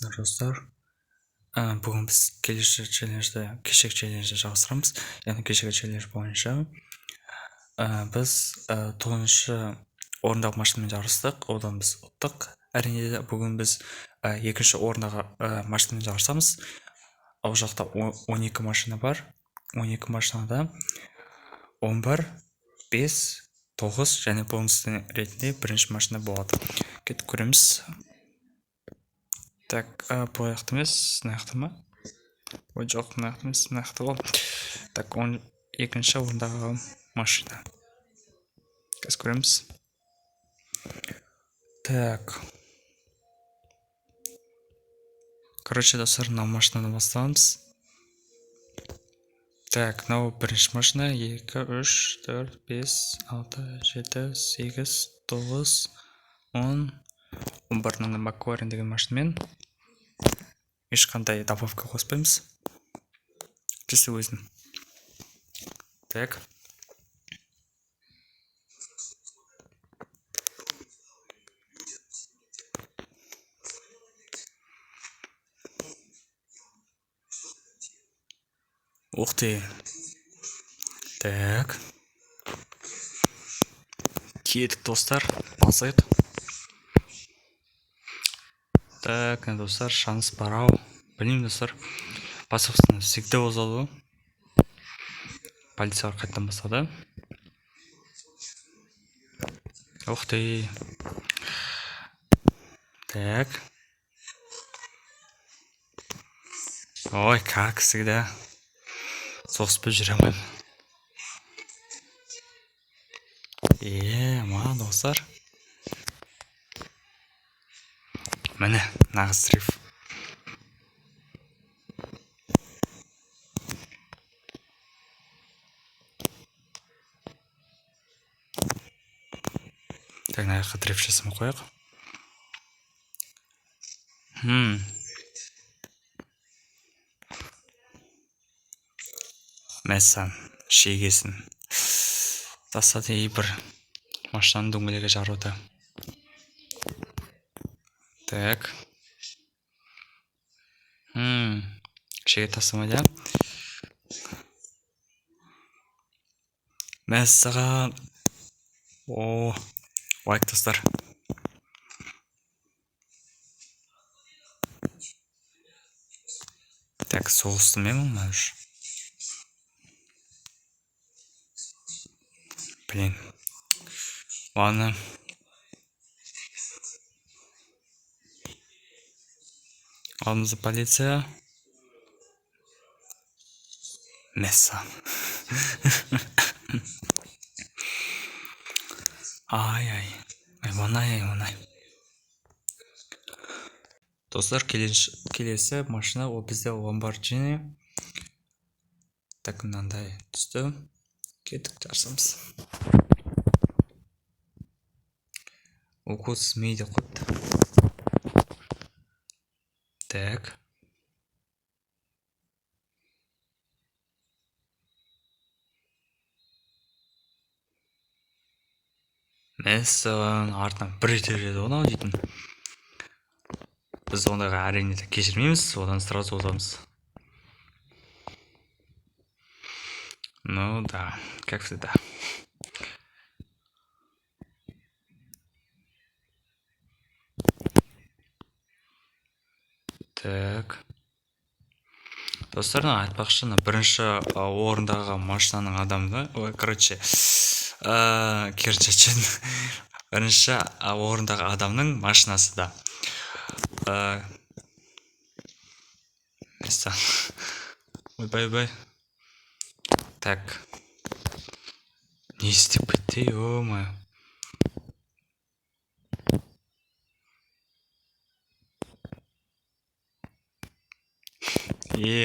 саламатсыздар достар. Бүгін біз кешегі челленджді жалғастырамыз. Яғни кешегі челлендж бойынша біз 9-шы орындағы машинамен жарыстық. Одан біз ұттық. Әрине бүгін біз 2-ші орындағы машинамен жарысамыз. Ол жақта 12 машина бар. 12 машинада 10 бар, 5, 9 және бонусты ретінде бірінші машина болады. Кетіп көреміз. Так, бұл аяқты емес, мынақты ма? Ой, жоқ, мынақты емес, мынақты ғой. Так, 12-ші орындағы машина. Қазір көреміз. Так. Короче, достар, мынау машинадан басталамыз. Так, мынау бірінші машина. 2, 3, 4, 5, 6, 7, 8, 9, 10. 11 Макларен деген машинамен ешқандай добавка қоспаймыз. Чисто өзім. Так. Ух ты. Так. Кеттік достар. Басайық. Так, достар, шанс бар ау. Білмеймін, достар. Басқасында всегда озады. Полициялар қайттан бастады. Ух ты. Так. Ой, как всегда. Соғыспен жүре алмаймын. Ма, достар. Міне, нағыз дрифт. Так, наяққа дрифт жасамай қояйық. Мәссаған, шегесін. Тастады бір машинаның дөңгелегі жарылды. Так. Шеге тастамайды. Мәссаған. О, лайк достар. Так, соғысты мен мұнмайыш. Блин. Ладно. Алдымызда полиция. Месса. Ай. Айванай. Достар, келесі машина ол бізде Lamborghini. Так, мынандай түсті. Кеттік жарысамыз. Укус мейді қойыпты. Так. Мәссаған, артынан бір етер еді онау дейтін. Біз ондайға әрине кешірмейміз, одан сразу озамыз. Ну да, как всегда. Так. Достарына айтпақшыны бірінші орындағы машинаның адамды, короче, керчечен бірінші орындағы адамның машинасы да. Места. Ойбай. Так. Не істеп кетті, ё-моё.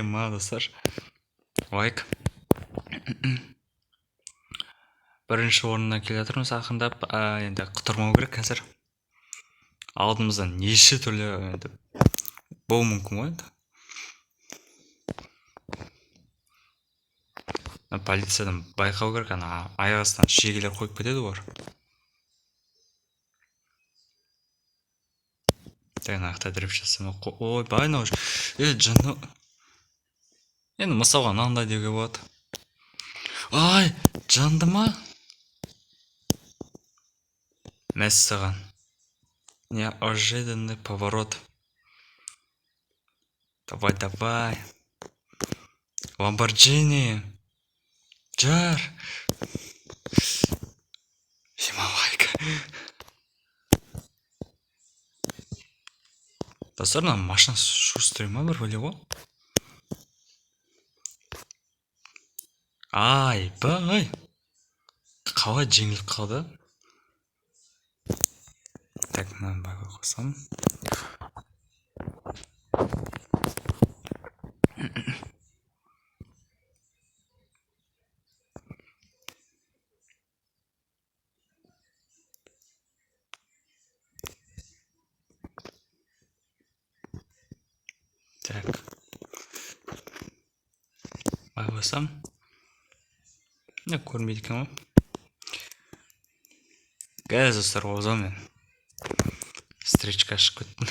Ма, достар. Лайк. Бірінші орнына келе жатырмыз ақындап. Енді құтырмау керек қазір. Алдымыздан неше түрлі енді болуы мүмкін ғой енді. Полициядан байқау керек, аяқ астынан шегелер қойып кетеді олар. Тайнақта дрип жасама. Ойбай науш. Жаны. Енді мысалға мынандай деуге болады. Ай, жанды ма? Мәссаған. Неожиданный поворот. Давай. Ламборджини. Жар. Хималайка. Достар, мына машина шустрый ма бір бөле ғой? Айбай. Қалай жеңіліп қалды? Так, мынаны баға қосам. Так. Баға қосам. Не көрмейді екен ғой. Газ достар, озам мен. Встречка ашып кеттім.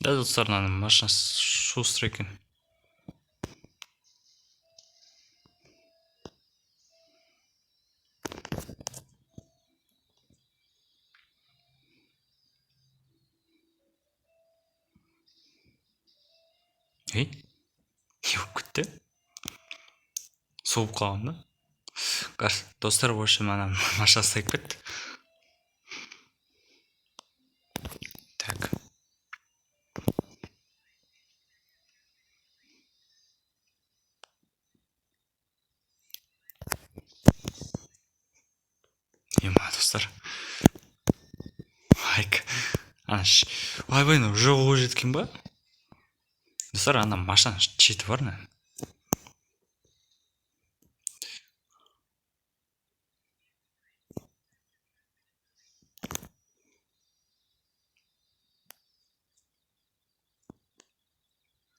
Да, достар, мына машина шустрый екен. Не болып кетті? Соғып қалған да? Достар, в общем, ана машина сайып кетті. Так. Ема, достар. Ойбай, уже қол жеткен ба? Достар, ана машина четі бар не?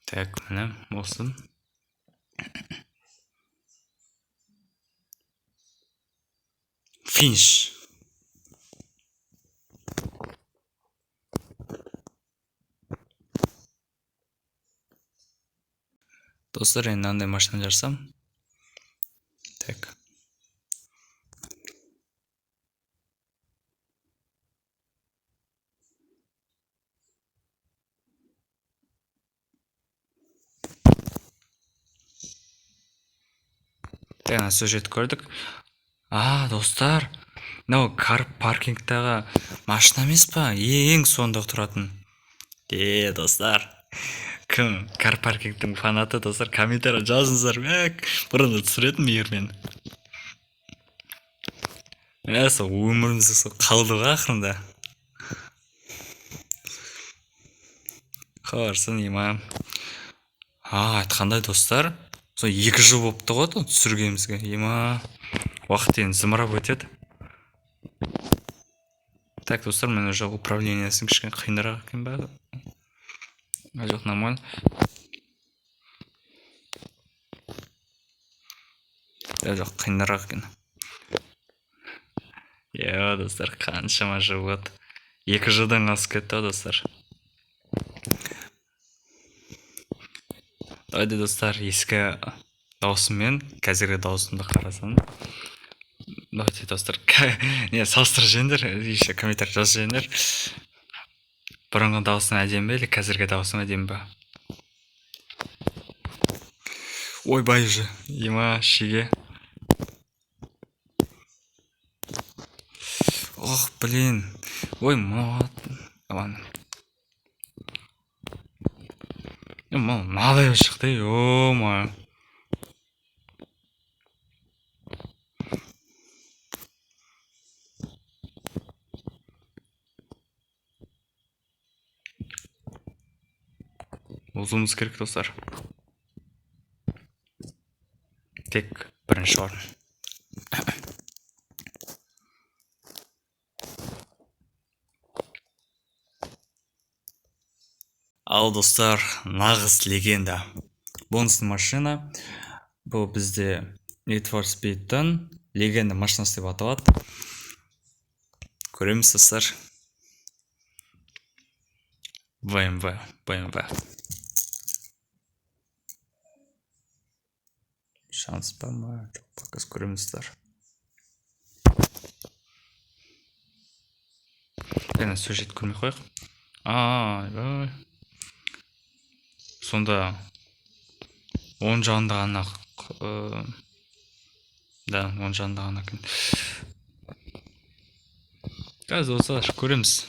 Так, міне, болсын. Финиш. Достар, енді мынандай машина жасасам. Так. Тәна сюжет көрдік. Достар, мынау кар паркингтағы машина емес па? Ең соңында тұратын. Достар, кім кар паркингтің фанаты, достар, комментария жазыңыздар. Бұрында түсіретім егермен. Сол өмірімізді қалды ғой ақырында. Қарсын, ема. Айтқандай, достар, сол 2 жыл болыпты ғой түсіргенімізге. Ема, уақыт енді зымырап өтеді. Так, достар, мен уже управлениясын кішкене қиынырақ екен ба? Жоқ, нормально. Жоқ, қиынырақ екен. Достар, қаншама жыл болды. 2 жылдан асып кетті, достар. Давайте, достар, ескі даусыммен қазіргі даусымды қарасам. Давайте, достар, салыстырып жеңдер, еще комментарий жазып жеңдер. Бұрынғы даусым әдемі бе, или қазіргі даусым әдемі бе? Ойбай уже, ема, шеге. Ох, блин. Ой, мат. Ладно. Мынадай шықты, о-ма. Озуымыз керек, достар. Тек бірінші орын. Ал, достар, нағыз легенда. бонусный машина. Бұл бізде Need for Speed'тің легенда машинасы деп аталады. Көреміз достар. BMW. Шанс па ма? Жоқ, пока көреміз достар. Енді сюжет көрмей қояйық. Сонда 10 жағында ғана да, 10 жағында ғана екен. Қазір достар көреміз.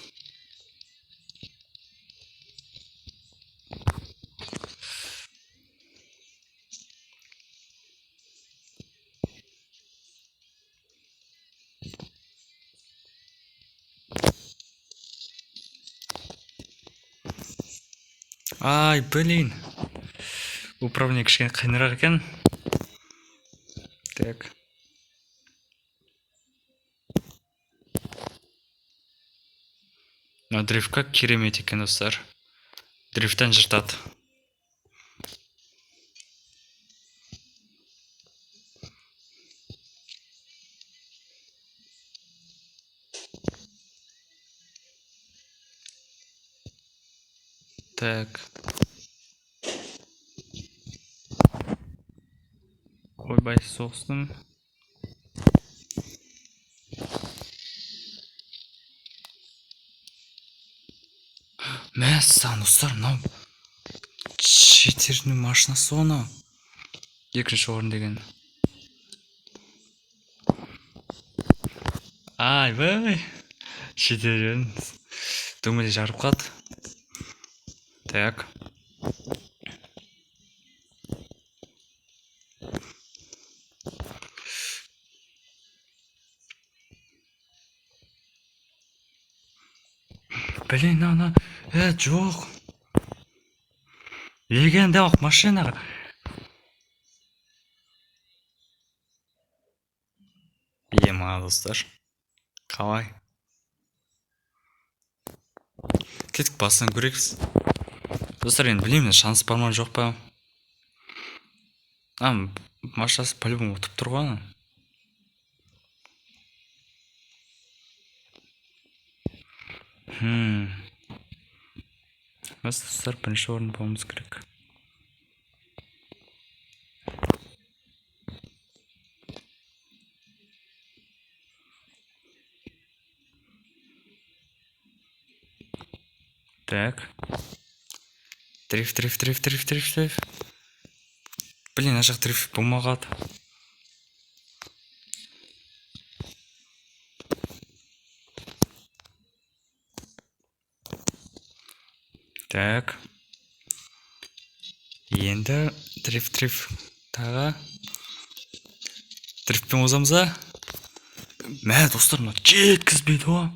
Ай, блин. Управление кішкене қиынырақ екен. Так. Но дрифт как керемет екен достар. Дрифттен жыртады. Так. Ойбай, соғыстым. Мәссаған достар, мынау шетердің машинасы оны. Екінші орын деген. Ай, шетерін дөңгелек жарып қалды. Так. Блин, жоқ. Легенда ақ машинаға. Ема достар. Қалай? Кетік басынан көрекіз. Достар, енді білемін, шанс бар ма жоқ па? Машинасы по-любому ұтып тұр ғой. Достар, бірінші орын болуымыз керек. Так. Дрифт. Блин, ана жақ дрифт болмағады. Так. Енді дрифт тағы. Дрифтпен озамыза. Мә, достар, мына жеткізбейді ғой.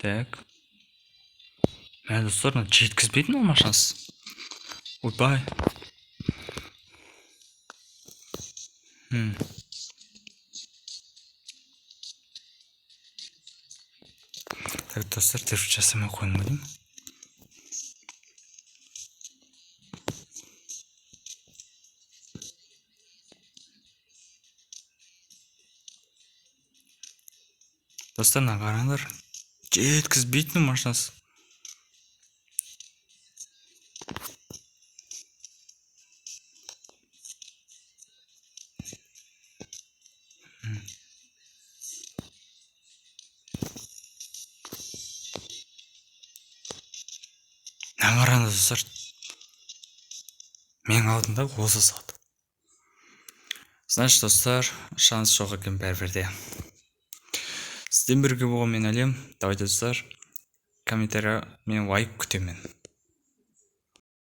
Так. Мә, достар, мына жеткізбейді ма машинасы? Ойбай. Так, достар, дрифт жасамай қойдым ба деймін. Достар, мына қараңдар. Жеткізбейді ме машинасы? Қараңдар достар. Мен алдында осы сағат. Значит, достар, шанс жоқ екен бәрібірде. Сізден бірге болған мен әлем. Давайте достар, комментария мен лайк күтемін.